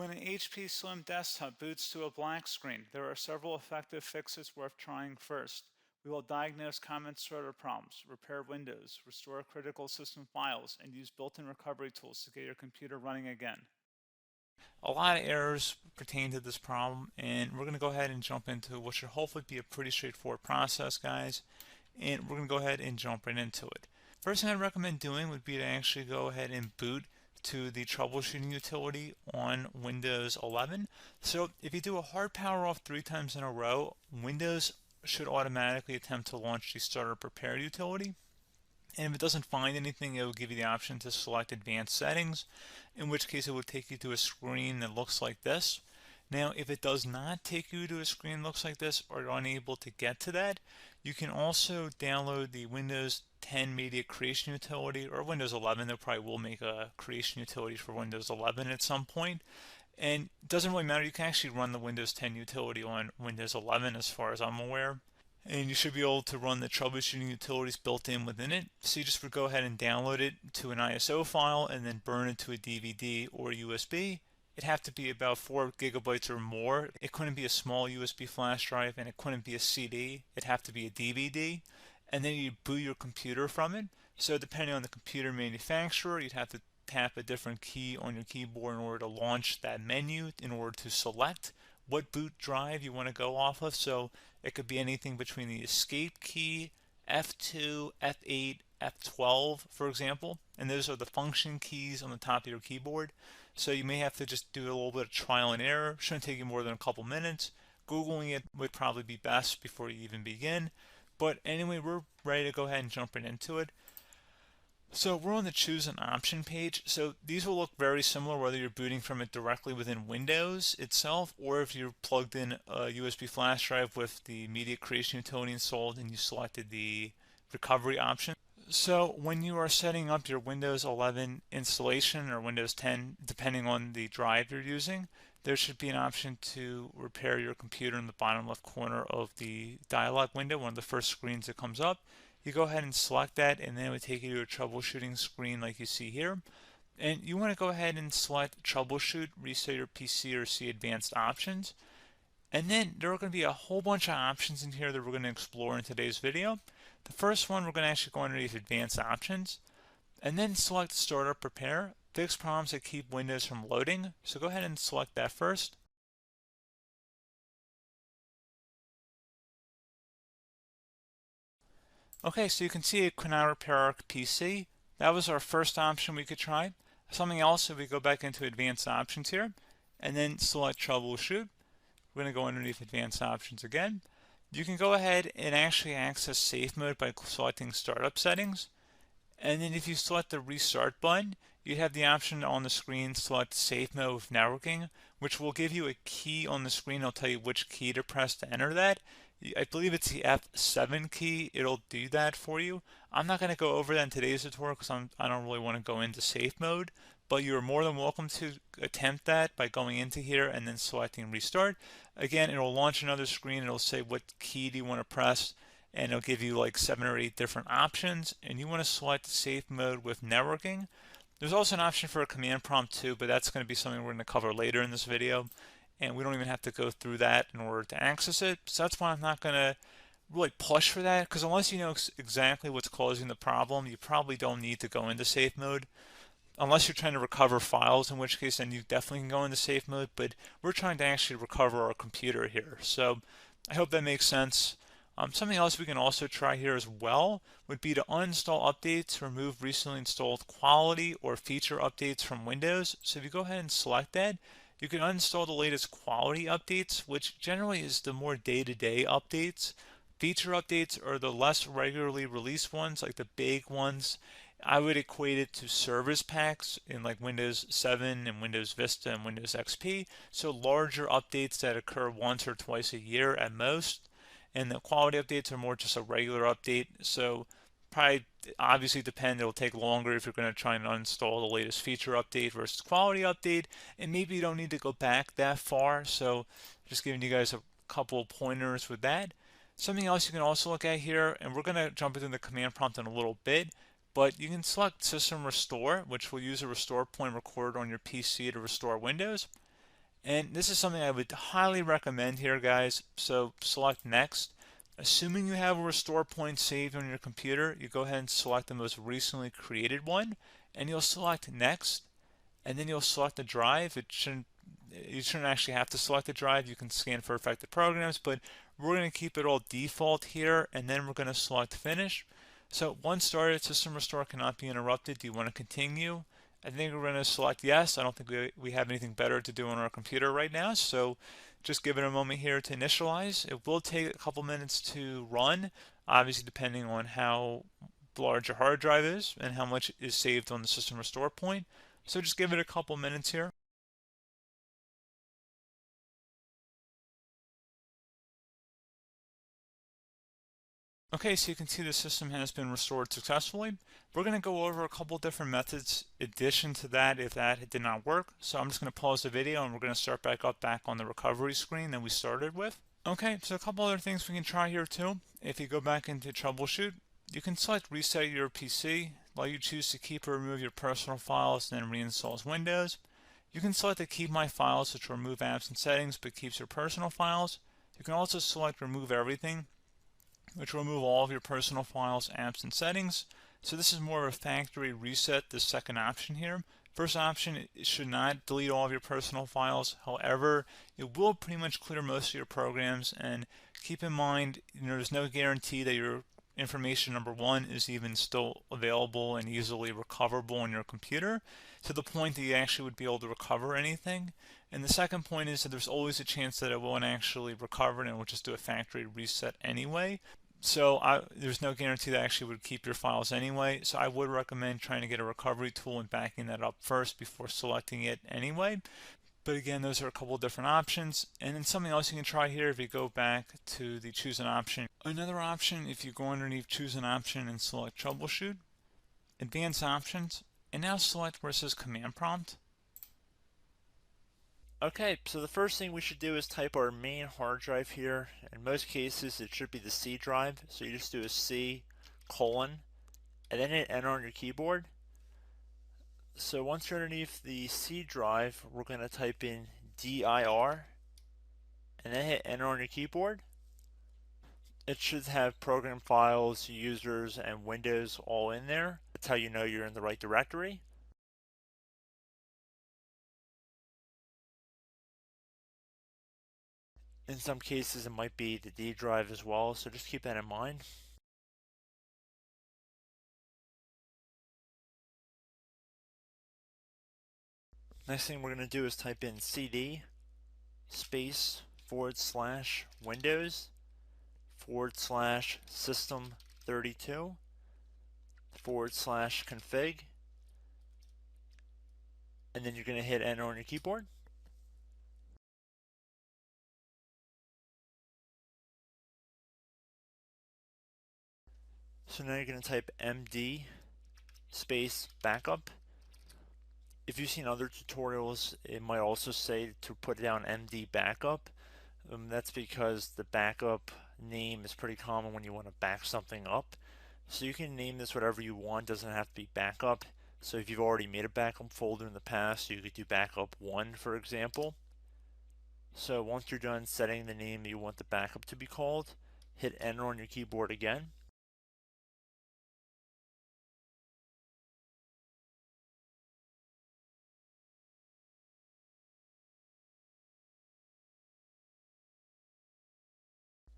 When an HP Slim desktop boots to a black screen, there are several effective fixes worth trying first. We will diagnose common starter problems, repair Windows, restore critical system files, and use built-in recovery tools to get your computer running again. A lot of errors pertain to this problem, and we're going to go ahead and jump into what should hopefully be a pretty straightforward process, guys. And we're going to go ahead and jump right into it. First thing I'd recommend doing would be to actually go ahead and boot to the troubleshooting utility on Windows 11. So if you do a hard power off 3 times in a row, Windows should automatically attempt to launch the starter prepare utility. And if it doesn't find anything, it will give you the option to select advanced settings, in which case it will take you to a screen that looks like this. Now, if it does not take you to a screen that looks like this, or you're unable to get to that, you can also download the Windows 10 Media Creation Utility, or Windows 11. They probably will make a creation utility for Windows 11 at some point. And it doesn't really matter, you can actually run the Windows 10 utility on Windows 11 as far as I'm aware. And you should be able to run the troubleshooting utilities built in within it. So you just would go ahead and download it to an ISO file and then burn it to a DVD or USB. It'd have to be about 4 gigabytes or more. It couldn't be a small USB flash drive, and it couldn't be a CD. It'd have to be a DVD. And then you boot your computer from it. So depending on the computer manufacturer, you'd have to tap a different key on your keyboard in order to launch that menu, in order to select what boot drive you want to go off of. So it could be anything between the escape key, F2, F8, F12, for example. And those are the function keys on the top of your keyboard. So you may have to just do a little bit of trial and error. Shouldn't take you more than a couple minutes. Googling it would probably be best before you even begin. But anyway, we're ready to go ahead and jump right into it. So we're on the choose an option page. So these will look very similar whether you're booting from it directly within Windows itself, or if you're plugged in a USB flash drive with the media creation utility installed and you selected the recovery option. So when you are setting up your Windows 11 installation or Windows 10, depending on the drive you're using, there should be an option to repair your computer in the bottom left corner of the dialog window, one of the first screens that comes up. You go ahead and select that, and then it would take you to a troubleshooting screen like you see here. And you want to go ahead and select troubleshoot, reset your PC, or see advanced options. And then there are going to be a whole bunch of options in here that we're going to explore in today's video. The first one, we're going to actually go underneath advanced options and then select startup prepare, fix problems that keep Windows from loading. So go ahead and select that first. Okay, so you can see it could not repair our PC. That was our first option we could try. Something else, if we go back into advanced options here and then select troubleshoot, we're going to go underneath advanced options again. You can go ahead and actually access safe mode by selecting startup settings. And then if you select the restart button, you have the option on the screen, select safe mode with networking, which will give you a key on the screen. It'll tell you which key to press to enter that. I believe it's the F7 key. It'll do that for you. I'm not going to go over that in today's tutorial because I don't really want to go into safe mode, but you're more than welcome to attempt that by going into here and then selecting restart. Again, it'll launch another screen. It'll say what key do you want to press, and it'll give you like 7 or 8 different options, and you want to select safe mode with networking. There's also an option for a command prompt too, but that's going to be something we're going to cover later in this video, and we don't even have to go through that in order to access it. So that's why I'm not going to really push for that, because unless you know exactly what's causing the problem, you probably don't need to go into safe mode. Unless you're trying to recover files, in which case then you definitely can go into safe mode, but we're trying to actually recover our computer here. So I hope that makes sense. Something else we can also try here as well would be to uninstall updates, remove recently installed quality or feature updates from Windows. So if you go ahead and select that, you can uninstall the latest quality updates, which generally is the more day-to-day updates. Feature updates are the less regularly released ones, like the big ones. I would equate it to service packs in like Windows 7 and Windows Vista and Windows XP. So larger updates that occur once or twice a year at most. And the quality updates are more just a regular update. So probably obviously depend, it'll take longer if you're going to try and uninstall the latest feature update versus quality update. And maybe you don't need to go back that far. So just giving you guys a couple of pointers with that. Something else you can also look at here, and we're going to jump into the command prompt in a little bit, but you can select System Restore, which will use a restore point recorded on your PC to restore Windows. And this is something I would highly recommend here, guys. So select next. Assuming you have a restore point saved on your computer, you go ahead and select the most recently created one, and you'll select next, and then you'll select the drive. You shouldn't actually have to select the drive. You can scan for affected programs, but we're going to keep it all default here, and then we're going to select finish. So once started, system restore cannot be interrupted. Do you want to continue? I think we're going to select yes. I don't think we have anything better to do on our computer right now, so just give it a moment here to initialize. It will take a couple minutes to run, obviously depending on how large your hard drive is and how much is saved on the system restore point. So just give it a couple minutes here. Okay, so you can see the system has been restored successfully. We're going to go over a couple different methods in addition to that if that did not work. So I'm just going to pause the video and we're going to start back on the recovery screen that we started with. Okay, so a couple other things we can try here too. If you go back into troubleshoot, you can select reset your PC, while you choose to keep or remove your personal files and then reinstalls Windows. You can select to keep my files, which will remove apps and settings but keeps your personal files. You can also select remove everything, which will remove all of your personal files, apps, and settings. So this is more of a factory reset, the second option here. First option, it should not delete all of your personal files. However, it will pretty much clear most of your programs, and keep in mind, there's no guarantee that your information, number one, is even still available and easily recoverable on your computer to the point that you actually would be able to recover anything. And the second point is that there's always a chance that it won't actually recover and it will just do a factory reset anyway. So there's no guarantee that actually would keep your files anyway. So I would recommend trying to get a recovery tool and backing that up first before selecting it anyway. But again, those are a couple different options. And then something else you can try here if you go back to the choose an option. Another option, if you go underneath choose an option and select troubleshoot, advanced options, and now select where it says command prompt. Okay, so the first thing we should do is type our main hard drive here. In most cases, it should be the C drive. So you just do a C colon and then hit enter on your keyboard. So once you're underneath the C drive, we're going to type in dir and then hit enter on your keyboard. It should have program files, users, and Windows all in there. That's how you know you're in the right directory. In some cases, it might be the D drive as well, so just keep that in mind. Next thing we're going to do is type in cd space / Windows / system 32 / config, and then you're going to hit enter on your keyboard. So now you're going to type md space backup. If you've seen other tutorials, it might also say to put down md backup. That's because the backup name is pretty common when you want to back something up. So you can name this whatever you want, doesn't have to be backup. So if you've already made a backup folder in the past, you could do backup 1, for example. So once you're done setting the name you want the backup to be called, hit enter on your keyboard again.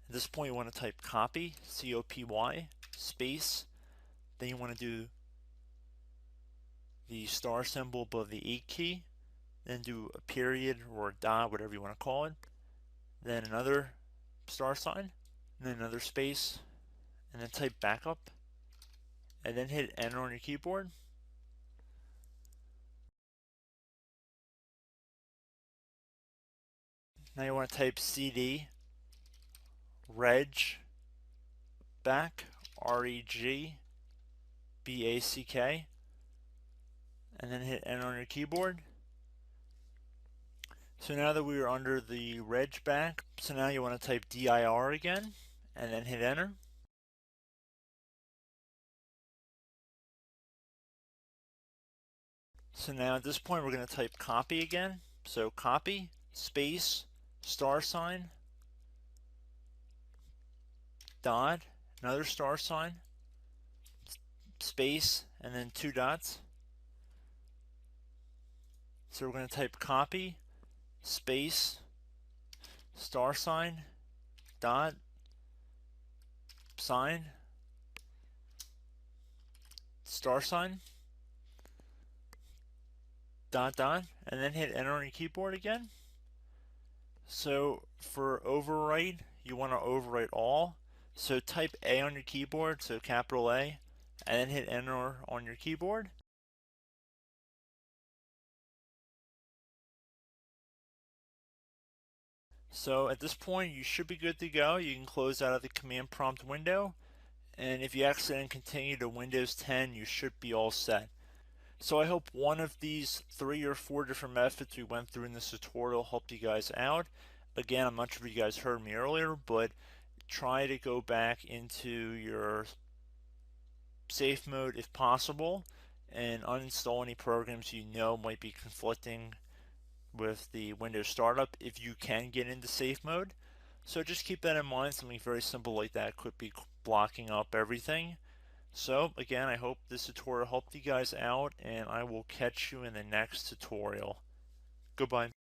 At this point you want to type copy, C-O-P-Y, space, then you want to do the star symbol above the 8 key, then do a period or a dot, whatever you want to call it, then another star sign, and then another space, and then type backup, and then hit enter on your keyboard. Now you want to type cd reg back, REGBACK, and then hit enter on your keyboard. So now that we are under the reg back, so now you want to type dir again, and then hit enter. So now at this point we're going to type copy again. So copy, space, star sign, dot, another star sign, space, and then 2 dots. So we're going to type copy, space, star sign, dot, sign, star sign, dot, dot, and then hit enter on your keyboard again. So for overwrite, you want to overwrite all. So type A on your keyboard, so capital A, and then hit enter on your keyboard. So at this point, you should be good to go. You can close out of the command prompt window, and if you accidentally continue to Windows 10, you should be all set. So I hope one of these 3 or 4 different methods we went through in this tutorial helped you guys out. Again, I'm not sure if you guys heard me earlier, but try to go back into your safe mode if possible and uninstall any programs you know might be conflicting with the Windows startup if you can get into safe mode. So just keep that in mind. Something very simple like that could be blocking up everything. So again, I hope this tutorial helped you guys out, and I will catch you in the next tutorial. Goodbye.